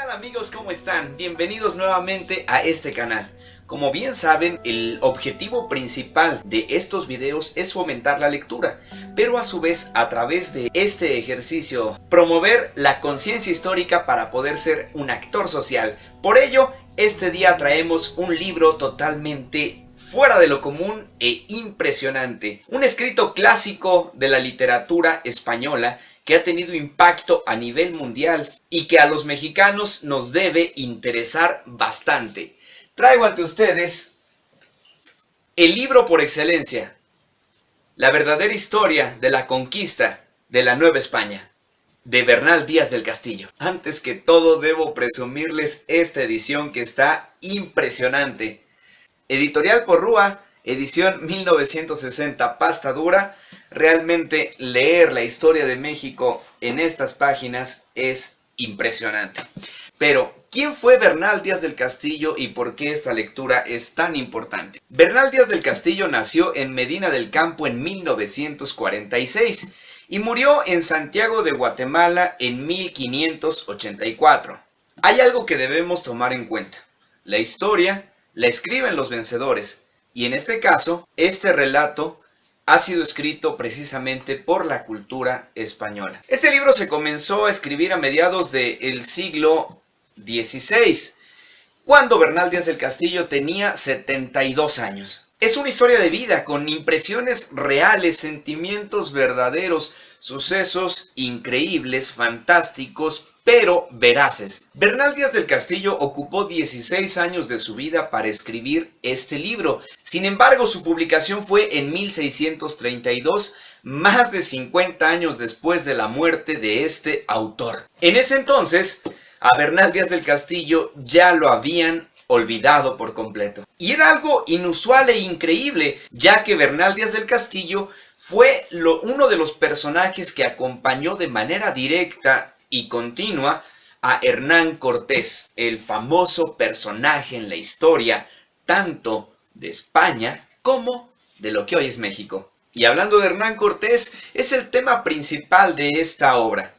tal amigos? ¿Cómo están? Bienvenidos nuevamente a este canal. Como bien saben, el objetivo principal de estos videos es fomentar la lectura, pero a su vez, a través de este ejercicio, promover la conciencia histórica para poder ser un actor social. Por ello, este día traemos un libro totalmente fuera de lo común e impresionante. Un escrito clásico de la literatura española que ha tenido impacto a nivel mundial y que a los mexicanos nos debe interesar bastante. Traigo ante ustedes el libro por excelencia, la verdadera historia de la conquista de la Nueva España, de Bernal Díaz del Castillo. Antes que todo debo presumirles esta edición que está impresionante. Editorial Porrúa, edición 1960, pasta dura. Realmente leer la historia de México en estas páginas es impresionante. Pero, ¿quién fue Bernal Díaz del Castillo y por qué esta lectura es tan importante? Bernal Díaz del Castillo nació en Medina del Campo en 1946 y murió en Santiago de Guatemala en 1584. Hay algo que debemos tomar en cuenta. La historia la escriben los vencedores y en este caso, este relato ha sido escrito precisamente por la cultura española. Este libro se comenzó a escribir a mediados del siglo XVI, cuando Bernal Díaz del Castillo tenía 72 años. Es una historia de vida con impresiones reales, sentimientos verdaderos, sucesos increíbles, fantásticos, pero veraces. Bernal Díaz del Castillo ocupó 16 años de su vida para escribir este libro. Sin embargo, su publicación fue en 1632, más de 50 años después de la muerte de este autor. En ese entonces, a Bernal Díaz del Castillo ya lo habían olvidado por completo. Y era algo inusual e increíble, ya que Bernal Díaz del Castillo fue uno de los personajes que acompañó de manera directa y continua a Hernán Cortés, el famoso personaje en la historia, tanto de España como de lo que hoy es México. Y hablando de Hernán Cortés, es el tema principal de esta obra.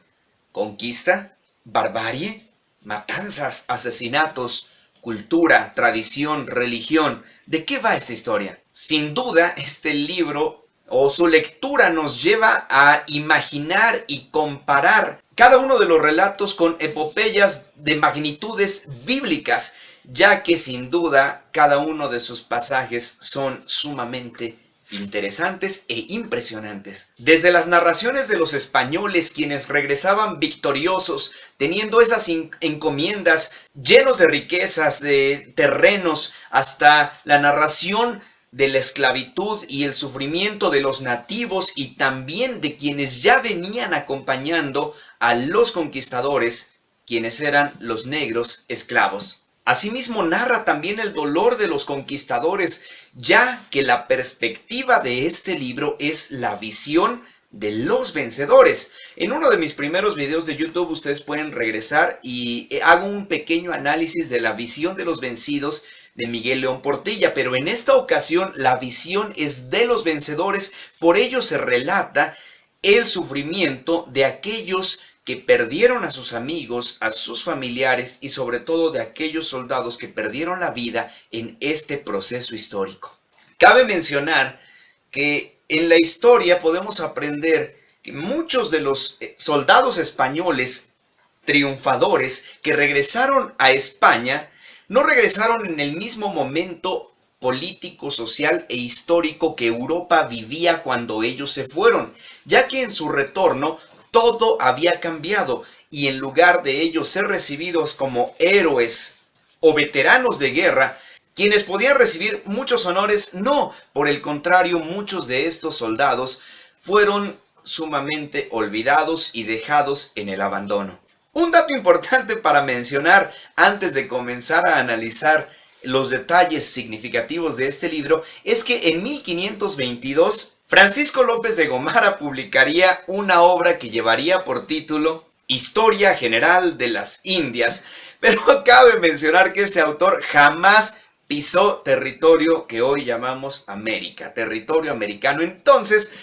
Conquista, barbarie, matanzas, asesinatos, cultura, tradición, religión. ¿De qué va esta historia? Sin duda, este libro o su lectura nos lleva a imaginar y comparar cada uno de los relatos con epopeyas de magnitudes bíblicas, ya que sin duda cada uno de sus pasajes son sumamente interesantes e impresionantes. Desde las narraciones de los españoles, quienes regresaban victoriosos, teniendo esas encomiendas llenos de riquezas, de terrenos, hasta la narración de la esclavitud y el sufrimiento de los nativos y también de quienes ya venían acompañando a los conquistadores, quienes eran los negros esclavos. Asimismo narra también el dolor de los conquistadores, ya que la perspectiva de este libro es la visión de los vencedores. En uno de mis primeros videos de YouTube ustedes pueden regresar y hago un pequeño análisis de la visión de los vencidos de Miguel León Portilla, pero en esta ocasión la visión es de los vencedores. Por ello se relata el sufrimiento de aquellos que perdieron a sus amigos, a sus familiares y sobre todo de aquellos soldados que perdieron la vida en este proceso histórico. Cabe mencionar que en la historia podemos aprender que muchos de los soldados españoles triunfadores que regresaron a España no regresaron en el mismo momento político, social e histórico que Europa vivía cuando ellos se fueron, ya que en su retorno todo había cambiado y en lugar de ellos ser recibidos como héroes o veteranos de guerra, quienes podían recibir muchos honores, no, por el contrario, muchos de estos soldados fueron sumamente olvidados y dejados en el abandono. Un dato importante para mencionar antes de comenzar a analizar los detalles significativos de este libro es que en 1522 Francisco López de Gomara publicaría una obra que llevaría por título Historia General de las Indias, pero cabe mencionar que ese autor jamás pisó territorio que hoy llamamos América, territorio americano. Entonces,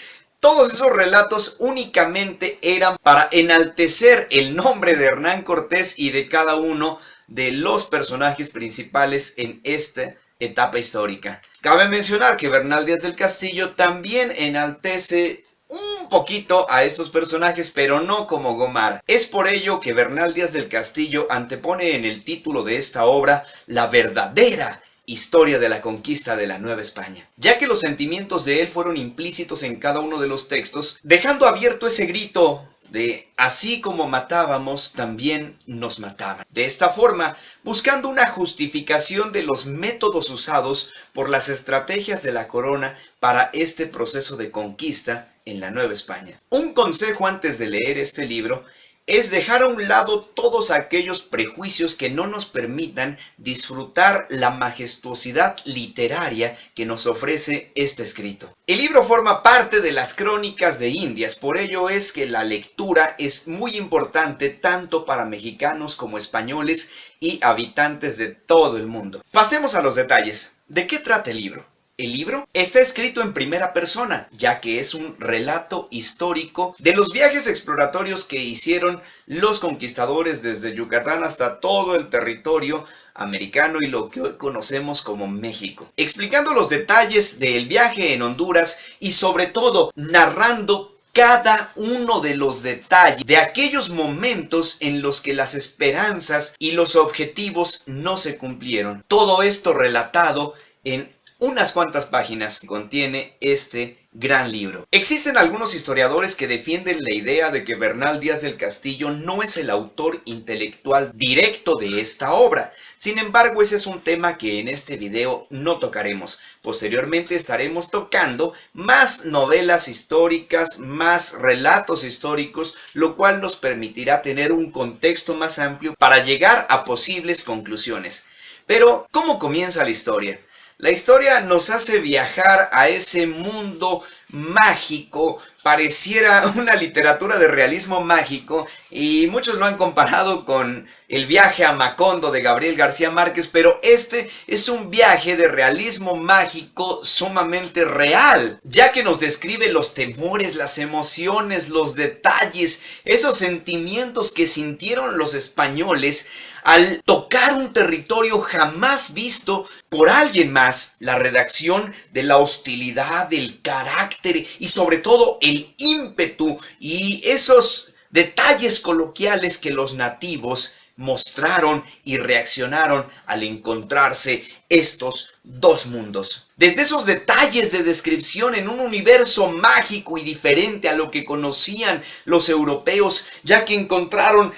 Todos esos relatos únicamente eran para enaltecer el nombre de Hernán Cortés y de cada uno de los personajes principales en esta etapa histórica. Cabe mencionar que Bernal Díaz del Castillo también enaltece un poquito a estos personajes, pero no como Gomara. Es por ello que Bernal Díaz del Castillo antepone en el título de esta obra la verdadera historia de la conquista de la Nueva España, ya que los sentimientos de él fueron implícitos en cada uno de los textos, dejando abierto ese grito de así como matábamos, también nos mataban. De esta forma, buscando una justificación de los métodos usados por las estrategias de la corona para este proceso de conquista en la Nueva España. Un consejo antes de leer este libro es dejar a un lado todos aquellos prejuicios que no nos permitan disfrutar la majestuosidad literaria que nos ofrece este escrito. El libro forma parte de las Crónicas de Indias, por ello es que la lectura es muy importante tanto para mexicanos como españoles y habitantes de todo el mundo. Pasemos a los detalles. ¿De qué trata el libro? El libro está escrito en primera persona, ya que es un relato histórico de los viajes exploratorios que hicieron los conquistadores desde Yucatán hasta todo el territorio americano y lo que hoy conocemos como México, explicando los detalles del viaje en Honduras y sobre todo narrando cada uno de los detalles de aquellos momentos en los que las esperanzas y los objetivos no se cumplieron. Todo esto relatado en unas cuantas páginas que contiene este gran libro. Existen algunos historiadores que defienden la idea de que Bernal Díaz del Castillo no es el autor intelectual directo de esta obra. Sin embargo, ese es un tema que en este video no tocaremos. Posteriormente estaremos tocando más novelas históricas, más relatos históricos, lo cual nos permitirá tener un contexto más amplio para llegar a posibles conclusiones. Pero, ¿cómo comienza la historia? La historia nos hace viajar a ese mundo mágico, pareciera una literatura de realismo mágico, y muchos lo han comparado con El viaje a Macondo de Gabriel García Márquez, pero este es un viaje de realismo mágico sumamente real, ya que nos describe los temores, las emociones, los detalles, esos sentimientos que sintieron los españoles al tocar un territorio jamás visto por alguien más. La redacción de la hostilidad, del carácter y sobre todo el ímpetu y esos detalles coloquiales que los nativos mostraron y reaccionaron al encontrarse estos dos mundos. Desde esos detalles de descripción en un universo mágico y diferente a lo que conocían los europeos, ya que encontraron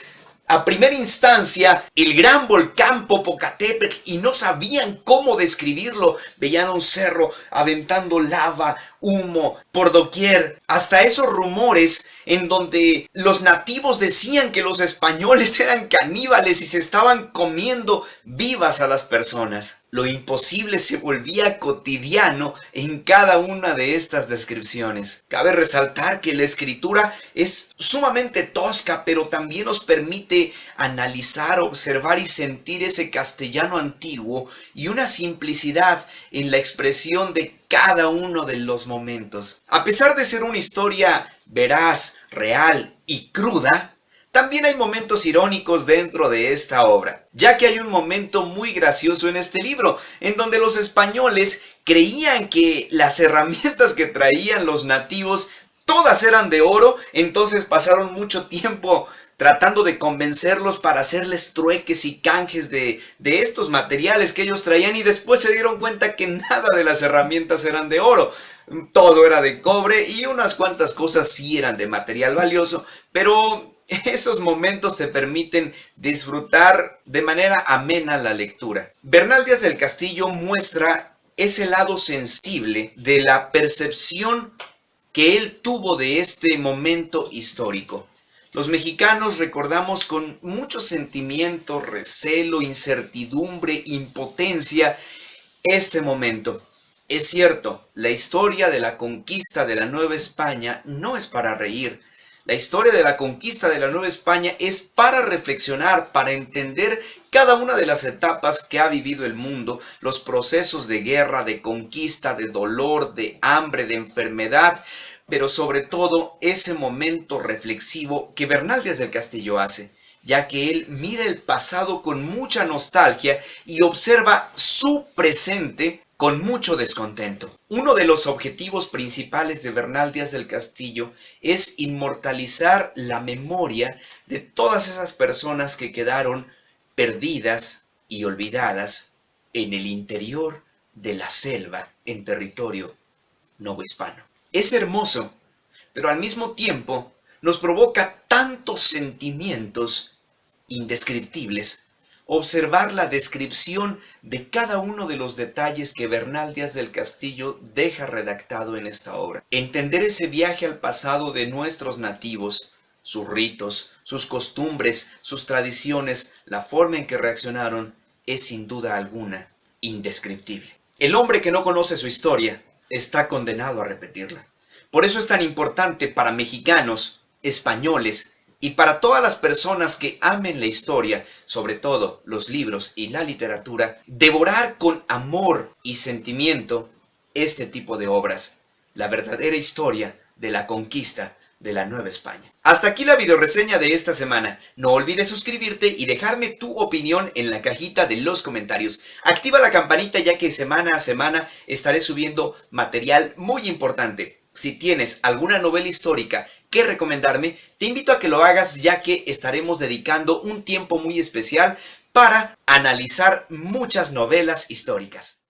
a primera instancia el gran volcán Popocatépetl y no sabían cómo describirlo. Veían un cerro aventando lava, humo por doquier, hasta esos rumores en donde los nativos decían que los españoles eran caníbales y se estaban comiendo vivas a las personas. Lo imposible se volvía cotidiano en cada una de estas descripciones. Cabe resaltar que la escritura es sumamente tosca, pero también nos permite analizar, observar y sentir ese castellano antiguo y una simplicidad en la expresión de cada uno de los momentos. A pesar de ser una historia veraz, real y cruda, también hay momentos irónicos dentro de esta obra, ya que hay un momento muy gracioso en este libro, en donde los españoles creían que las herramientas que traían los nativos todas eran de oro, entonces pasaron mucho tiempo tratando de convencerlos para hacerles trueques y canjes de estos materiales que ellos traían, y después se dieron cuenta que nada de las herramientas eran de oro. Todo era de cobre y unas cuantas cosas sí eran de material valioso, pero esos momentos te permiten disfrutar de manera amena la lectura. Bernal Díaz del Castillo muestra ese lado sensible de la percepción que él tuvo de este momento histórico. Los mexicanos recordamos con mucho sentimiento, recelo, incertidumbre, impotencia este momento. Es cierto, la historia de la conquista de la Nueva España no es para reír. La historia de la conquista de la Nueva España es para reflexionar, para entender cada una de las etapas que ha vivido el mundo, los procesos de guerra, de conquista, de dolor, de hambre, de enfermedad, pero sobre todo ese momento reflexivo que Bernal Díaz del Castillo hace, ya que él mira el pasado con mucha nostalgia y observa su presente con mucho descontento. Uno de los objetivos principales de Bernal Díaz del Castillo es inmortalizar la memoria de todas esas personas que quedaron perdidas y olvidadas en el interior de la selva en territorio novohispano. Es hermoso, pero al mismo tiempo nos provoca tantos sentimientos indescriptibles observar la descripción de cada uno de los detalles que Bernal Díaz del Castillo deja redactado en esta obra. Entender ese viaje al pasado de nuestros nativos, sus ritos, sus costumbres, sus tradiciones, la forma en que reaccionaron, es sin duda alguna indescriptible. El hombre que no conoce su historia está condenado a repetirla. Por eso es tan importante para mexicanos, españoles y para todas las personas que amen la historia, sobre todo los libros y la literatura, devorar con amor y sentimiento este tipo de obras, la verdadera historia de la conquista de la Nueva España. Hasta aquí la videoreseña de esta semana. No olvides suscribirte y dejarme tu opinión en la cajita de los comentarios. Activa la campanita ya que semana a semana estaré subiendo material muy importante. Si tienes alguna novela histórica que recomendarme, te invito a que lo hagas ya que estaremos dedicando un tiempo muy especial para analizar muchas novelas históricas.